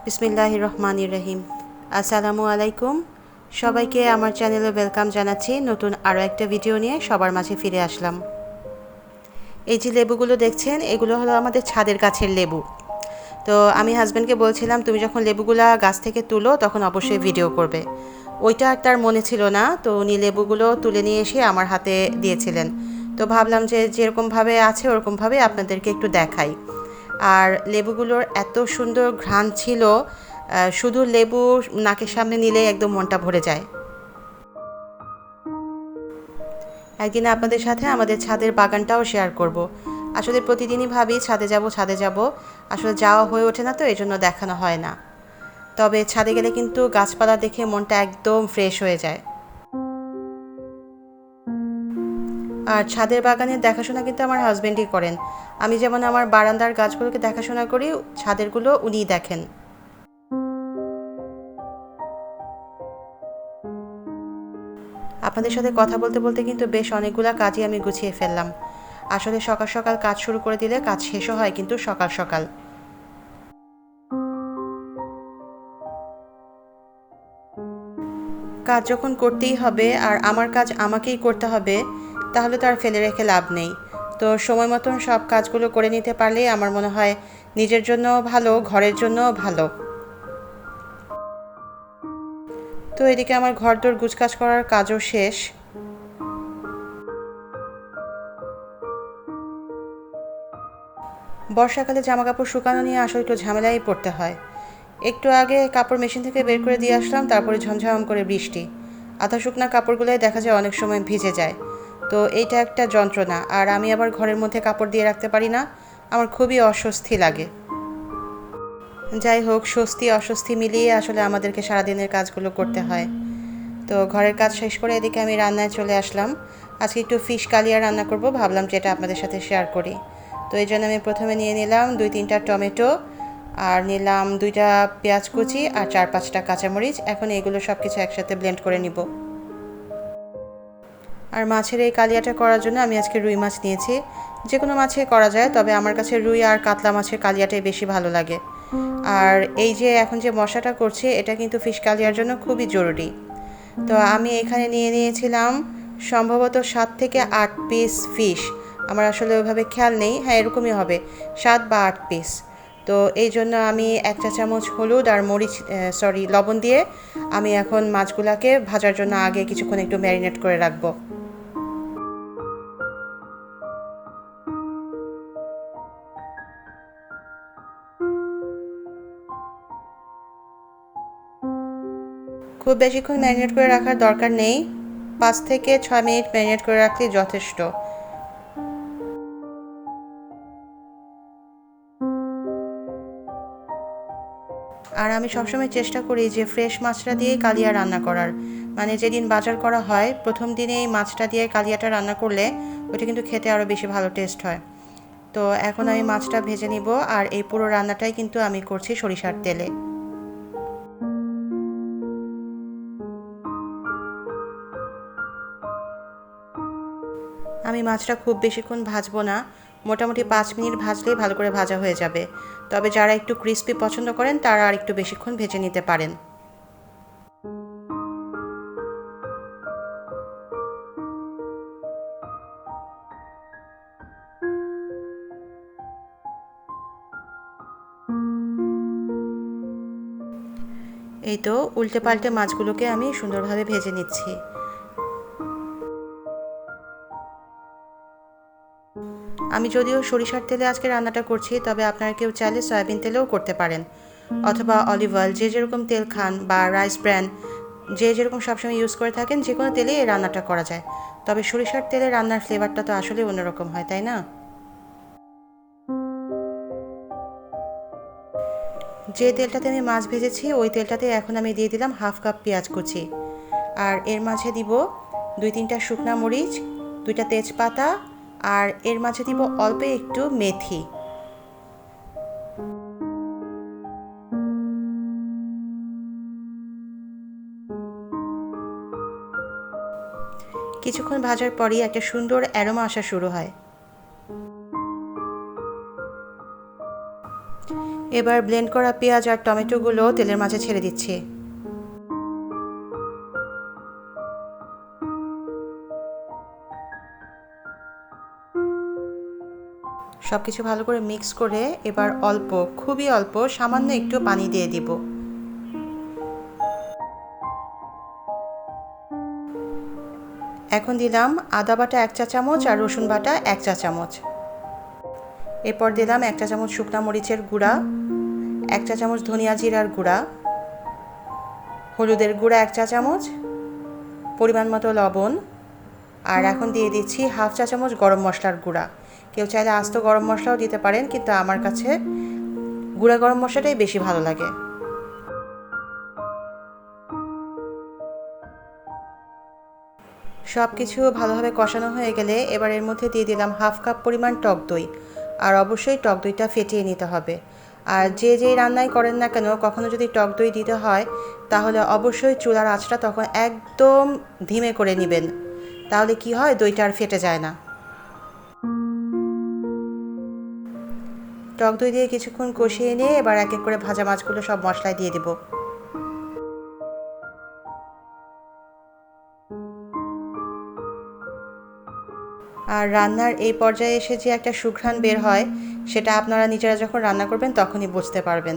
বিসমিল্লাহির রহমানির রহিম। আসসালামু আলাইকুম। সবাইকে আমার চ্যানেলে ওয়েলকাম জানাচ্ছি। নতুন আরও একটা ভিডিও নিয়ে সবার মাঝে ফিরে আসলাম। এই যে লেবুগুলো দেখছেন, এগুলো হলো আমাদের ছাদের গাছের লেবু। তো আমি হাজব্যান্ডকে বলছিলাম, তুমি যখন লেবুগুলা গাছ থেকে তুলো তখন অবশ্যই ভিডিও করবে। ওইটা আর তার মনে ছিল না, তো উনি লেবুগুলো তুলে নিয়ে এসে আমার হাতে দিয়েছিলেন। তো ভাবলাম যে যেরকমভাবে আছে ওরকমভাবে আপনাদেরকে একটু দেখাই। আর লেবুগুলোর এত সুন্দর ঘ্রাণ ছিল, শুধু লেবু নাকের সামনে নিলে একদম মনটা ভরে যায়। একদিন আপনাদের সাথে আমাদের ছাদের বাগানটাও শেয়ার করব। আসলে প্রতিদিনই ভাবি ছাদে যাব ছাদে যাব, আসলে যাওয়া হয়ে ওঠে না, তো এই জন্য দেখানো হয় না। তবে ছাদে গেলে কিন্তু গাছপালা দেখে মনটা একদম ফ্রেশ হয়ে যায়। আর ছাদের বাগানের দেখাশোনা কিন্তু আমার হাজব্যান্ডই করেন। আমি যেমন আমার বারান্দার গাছগুলোকে দেখাশোনা করি, ছাদেরগুলো উনিই দেখেন। আপনাদের সাথে কথা বলতে বলতে কিন্তু বেশ অনেকগুলা কাজই আমি গুছিয়ে ফেললাম। আসলে সকাল সকাল কাজ শুরু করে দিলে কাজ শেষও হয় কিন্তু সকাল সকাল। কাজ যখন করতেই হবে আর আমার কাজ আমাকেই করতে হবে, তাহলে তো আর ফেলে রেখে লাভ নেই। তো সময় মতন সব কাজগুলো করে নিতে পারলেই আমার মনে হয় নিজের জন্যও ভালো, ঘরের জন্যও ভালো। তো এদিকে আমার ঘরদোর গুছকাজ করার কাজও শেষ। বর্ষাকালে জামাকাপড় শুকানো নিয়ে আসলে একটু ঝামেলাই পড়তে হয়। একটু আগে কাপড় মেশিন থেকে বের করে দিয়ে আসলাম, তারপরে ঝমঝম করে বৃষ্টি। আধা শুকনা কাপড়গুলোই দেখা যায় অনেক সময় ভিজে যায়। তো এইটা একটা যন্ত্রণা। আর আমি আবার ঘরের মধ্যে কাপড় দিয়ে রাখতে পারি না, আমার খুবই অস্বস্তি লাগে। যাই হোক, স্বস্তি অস্বস্তি মিলিয়ে আসলে আমাদেরকে সারাদিনের কাজগুলো করতে হয়। তো ঘরের কাজ শেষ করে এদিকে আমি রান্নায় চলে আসলাম। আজকে একটু ফিশ কালিয়া রান্না করব, ভাবলাম যেটা আপনাদের সাথে শেয়ার করি। তো এই জন্য আমি প্রথমে নিয়ে নিলাম 2-3টা টমেটো, আর নিলাম 2টা পেঁয়াজ কুচি আর 4-5টা কাঁচামরিচ। এখন এগুলো সব কিছু একসাথে ব্লেন্ড করে নিব। আর মাছের এই কালিয়াটা করার জন্য আমি আজকে রুই মাছ নিয়েছি। যে কোনো মাছে করা যায়, তবে আমার কাছে রুই আর কাতলা মাছের কালিয়াটাই বেশি ভালো লাগে। আর এই যে এখন যে মশলাটা করছি, এটা কিন্তু ফিশ কালিয়ার জন্য খুবই জরুরি। তো আমি এখানে নিয়ে নিয়েছিলাম সম্ভবত 7 থেকে 8 পিস ফিশ। আমার আসলে ওইভাবে খেয়াল নেই, হ্যাঁ এরকমই হবে, 7 বা 8 পিস। তো এই জন্য আমি 1 চা চামচ হলুদ আর লবণ দিয়ে আমি এখন মাছগুলাকে ভাজার জন্য আগে কিছুক্ষণ একটু ম্যারিনেট করে রাখবো। খুব বেশিক্ষণ ম্যারিনেট করে রাখার দরকার নেই, 5 থেকে 6 মিনিট ম্যারিনেট করে রাখলেই যথেষ্ট। আর আমি সবসময় চেষ্টা করি যে ফ্রেশ মাছটা দিয়েই কালিয়া রান্না করার। মানে যেদিন বাজার করা হয় প্রথম দিনেই মাছটা দিয়ে কালিয়াটা রান্না করলে ওটা কিন্তু খেতে আরও বেশি ভালো টেস্ট হয়। তো এখন আমি মাছটা ভেজে নিব, আর এই পুরো রান্নাটাই কিন্তু আমি করছি সরিষার তেলে। আমি মাছটা খুব বেশিক্ষণ ভাজবো না, মোটামুটি 5 মিনিট ভাজলেই ভালো করে ভাজা হয়ে যাবে। তবে যারা একটু ক্রিস্পি পছন্দ করেন তারা আর একটু বেশিক্ষণ ভেজে নিতে পারেন। এই তো উল্টে পাল্টে মাছগুলোকে আমি সুন্দরভাবে ভেজে নিচ্ছি। আমি যদিও সরিষার তেলে আজকে রান্নাটা করছি, তবে আপনারা কেউ চাইলে সয়াবিন তেলেও করতে পারেন, অথবা অলিভ অয়েল, যে যেরকম তেল খান, বা রাইস ব্র্যান, যে যেরকম সবসময় ইউজ করে থাকেন, যে কোনো তেলেই এই রান্নাটা করা যায়। তবে সরিষার তেলে রান্নার ফ্লেভারটা তো আসলে অন্যরকম হয়, তাই না? যে তেলটাতে আমি মাছ ভেজেছি ওই তেলটাতে এখন আমি দিয়ে দিলাম 1/2 কাপ পেঁয়াজ কুচি। আর এর মাঝে দিব 2-3টা শুকনা মরিচ, 2টা তেজপাতা, আর এর মাঝে দিব অল্প একটু মেথি। কিছুক্ষণ ভাজার পরই একটা সুন্দর অ্যারোমা আসা শুরু হয়। এবার ব্লেন্ড করা পেঁয়াজ আর টমেটোগুলো তেলের মাঝে ছেড়ে দিচ্ছি। সব কিছু ভালো করে মিক্স করে এবার অল্প, খুবই অল্প, সামান্য একটু পানি দিয়ে দিব। এখন দিলাম আদা বাটা 1 চা চামচ আর রসুন বাটা 1 চা চামচ। এরপর দিলাম 1 চা চামচ শুকনা মরিচের গুঁড়া, 1 চা চামচ ধনিয়া জিরার গুঁড়া, হলুদের গুঁড়া 1 চা চামচ, পরিমাণ মতো লবণ, আর এখন দিয়ে দিচ্ছি 1/2 চা চামচ গরম মশলার গুঁড়া। কেউ চাইলে আস্ত গরম মশলাও দিতে পারেন, কিন্তু আমার কাছে গুঁড়া গরম মশলাটাই বেশি ভালো লাগে। সব কিছু ভালোভাবে কষানো হয়ে গেলে এবার এর মধ্যে দিয়ে দিলাম 1/2 কাপ পরিমাণ টক দই। আর অবশ্যই টক দইটা ফেটিয়ে নিতে হবে। আর যে যেই রান্নাই করেন না কেন, কখনো যদি টক দই দিতে হয় তাহলে অবশ্যই চুলার আঁচটা তখন একদম ধিমে করে নেবেন। তাহলে কি হয়, দইটা আর ফেটে যায় না। টক দই দিয়ে কিছুক্ষণ কষিয়ে নিয়ে এবার এক এক করে ভাজা মাছগুলো সব মশলায় দিয়ে দেব। আর রান্নার এই পর্যায়ে এসে যে একটা সুঘ্রাণ বের হয়, সেটা আপনারা নিজেরা যখন রান্না করবেন তখনই বুঝতে পারবেন।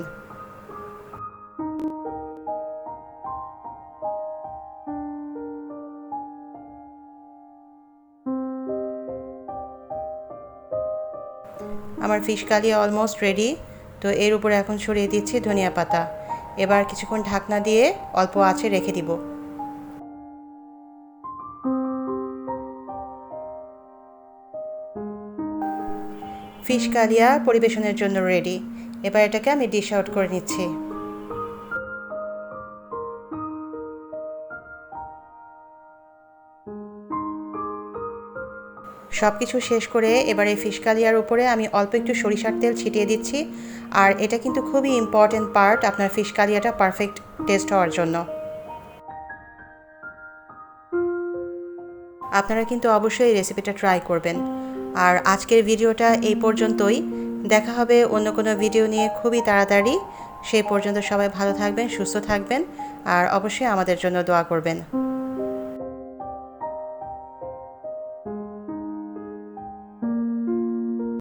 আমার ফিশ কালিয়া অলমোস্ট রেডি। তো এর উপরে এখন ছড়িয়ে দিচ্ছি ধনিয়া পাতা। এবার কিছুক্ষণ ঢাকনা দিয়ে অল্প আঁচে রেখে দিব। ফিশ কালিয়া পরিবেশনের জন্য রেডি। এবার এটাকে আমি ডিশ আউট করে নিচ্ছি। সব কিছু শেষ করে এবার এই ফিশ কালিয়ার উপরে আমি অল্প একটু সরিষার তেল ছিটিয়ে দিচ্ছি। আর এটা কিন্তু খুবই ইম্পর্টেন্ট পার্ট আপনার ফিশ কালিয়াটা পারফেক্ট টেস্ট হওয়ার জন্য। আপনারা কিন্তু অবশ্যই এই রেসিপিটা ট্রাই করবেন। আর আজকের ভিডিওটা এই পর্যন্তই। দেখা হবে অন্য কোনো ভিডিও নিয়ে খুবই তাড়াতাড়ি। সেই পর্যন্ত সবাই ভালো থাকবেন, সুস্থ থাকবেন, আর অবশ্যই আমাদের জন্য দোয়া করবেন।